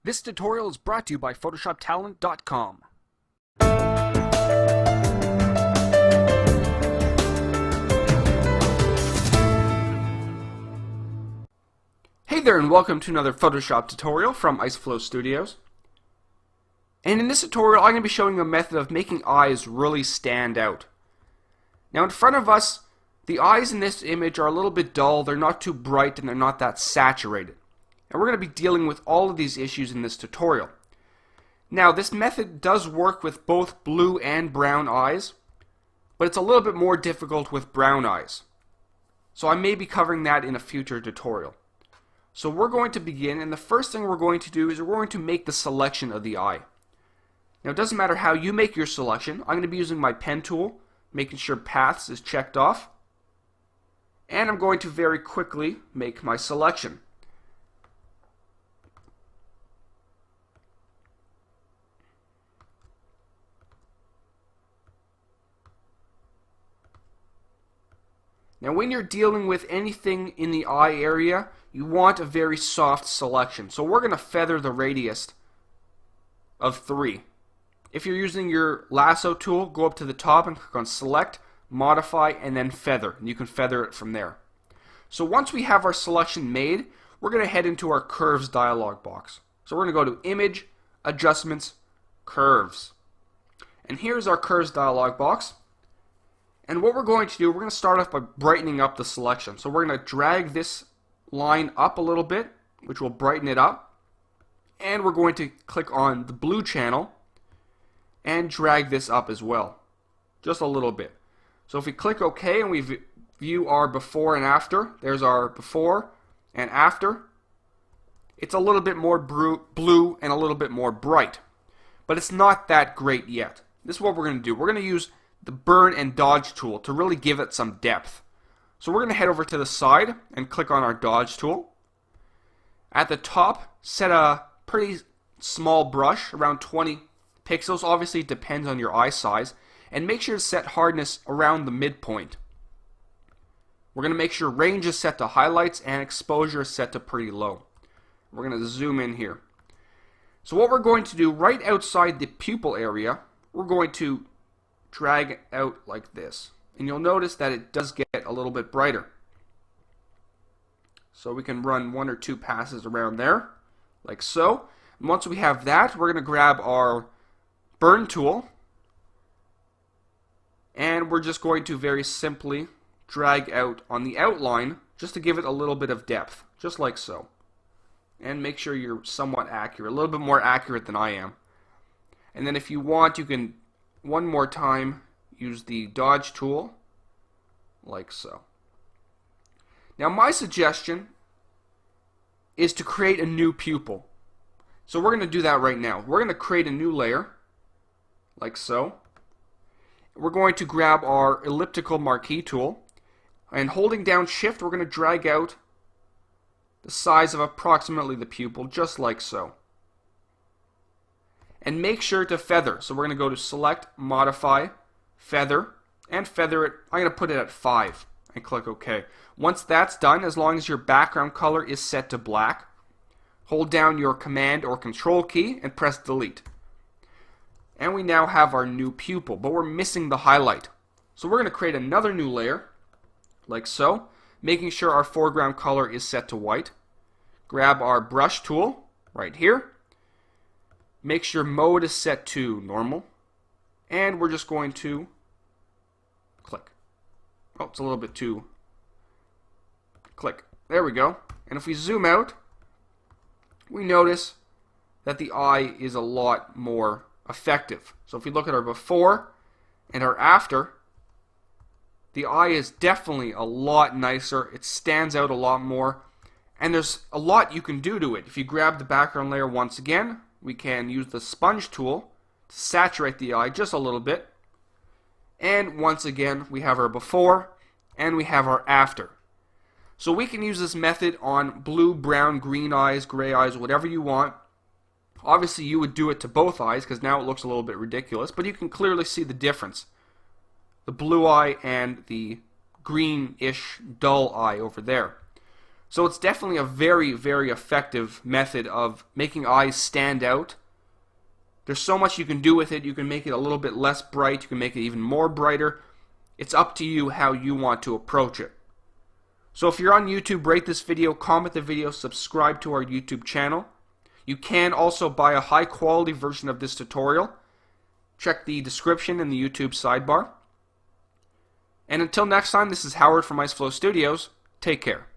This tutorial is brought to you by PhotoshopTalent.com. Hey there and welcome to another Photoshop tutorial from IceFlow Studios. And in this tutorial I'm going to be showing you a method of making eyes really stand out. Now in front of us, the eyes in this image are a little bit dull, they're not too bright, and they're not that saturated. And we're going to be dealing with all of these issues in this tutorial. Now this method does work with both blue and brown eyes, but it's a little bit more difficult with brown eyes. So I may be covering that in a future tutorial. So we're going to begin, and the first thing we're going to do is we're going to make the selection of the eye. Now it doesn't matter how you make your selection. I'm going to be using my pen tool, making sure paths is checked off. And I'm going to very quickly make my selection. Now when you're dealing with anything in the eye area, you want a very soft selection. So we're going to feather the radius of 3. If you're using your lasso tool, go up to the top and click on Select, Modify, and then Feather. And you can feather it from there. So once we have our selection made, we're going to head into our Curves dialog box. So we're going to go to Image, Adjustments, Curves. And here's our Curves dialog box. And what we're going to do, we're going to start off by brightening up the selection. So we're going to drag this line up a little bit, which will brighten it up. And we're going to click on the blue channel and drag this up as well, just a little bit. So if we click OK and we view our before and after, there's our before and after. It's a little bit more blue and a little bit more bright, but it's not that great yet. This is what we're going to do. We're going to use the burn and dodge tool to really give it some depth. So we're going to head over to the side and click on our dodge tool. At the top, set a pretty small brush, around 20 pixels. Obviously it depends on your eye size. And make sure to set hardness around the midpoint. We're going to make sure range is set to highlights and exposure is set to pretty low. We're going to zoom in here. So what we're going to do, right outside the pupil area, we're going to drag out like this. And you'll notice that it does get a little bit brighter. So we can run 1 or 2 passes around there, like so. And once we have that, we're going to grab our burn tool. And we're just going to very simply drag out on the outline, just to give it a little bit of depth, just like so. And make sure you're somewhat accurate, a little bit more accurate than I am. And then if you want, you can one more time use the dodge tool, like so. Now my suggestion is to create a new pupil. So we're going to do that right now. We're going to create a new layer, like so. We're going to grab our elliptical marquee tool, and holding down shift, we're going to drag out the size of approximately the pupil, just like so. And make sure to feather. So we're going to go to Select, Modify, Feather, and feather it. I'm going to put it at 5 and click OK. Once that's done, as long as your background color is set to black, hold down your Command or Control key and press Delete. And we now have our new pupil, but we're missing the highlight. So we're going to create another new layer, like so, making sure our foreground color is set to white. Grab our brush tool right here. Make sure mode is set to normal. And we're just going to click. Oh, it's a little bit too... Click. There we go. And if we zoom out, we notice that the eye is a lot more effective. So if we look at our before and our after, the eye is definitely a lot nicer. It stands out a lot more. And there's a lot you can do to it. If you grab the background layer once again, we can use the sponge tool to saturate the eye just a little bit. And once again, we have our before and we have our after. So we can use this method on blue, brown, green eyes, gray eyes, whatever you want. Obviously you would do it to both eyes because now it looks a little bit ridiculous, but you can clearly see the difference. The blue eye and the greenish dull eye over there. So it's definitely a very, very effective method of making eyes stand out. There's so much you can do with it. You can make it a little bit less bright. You can make it even more brighter. It's up to you how you want to approach it. So if you're on YouTube, rate this video, comment the video, subscribe to our YouTube channel. You can also buy a high quality version of this tutorial. Check the description in the YouTube sidebar. And until next time, this is Howard from IceFlow Studios. Take care.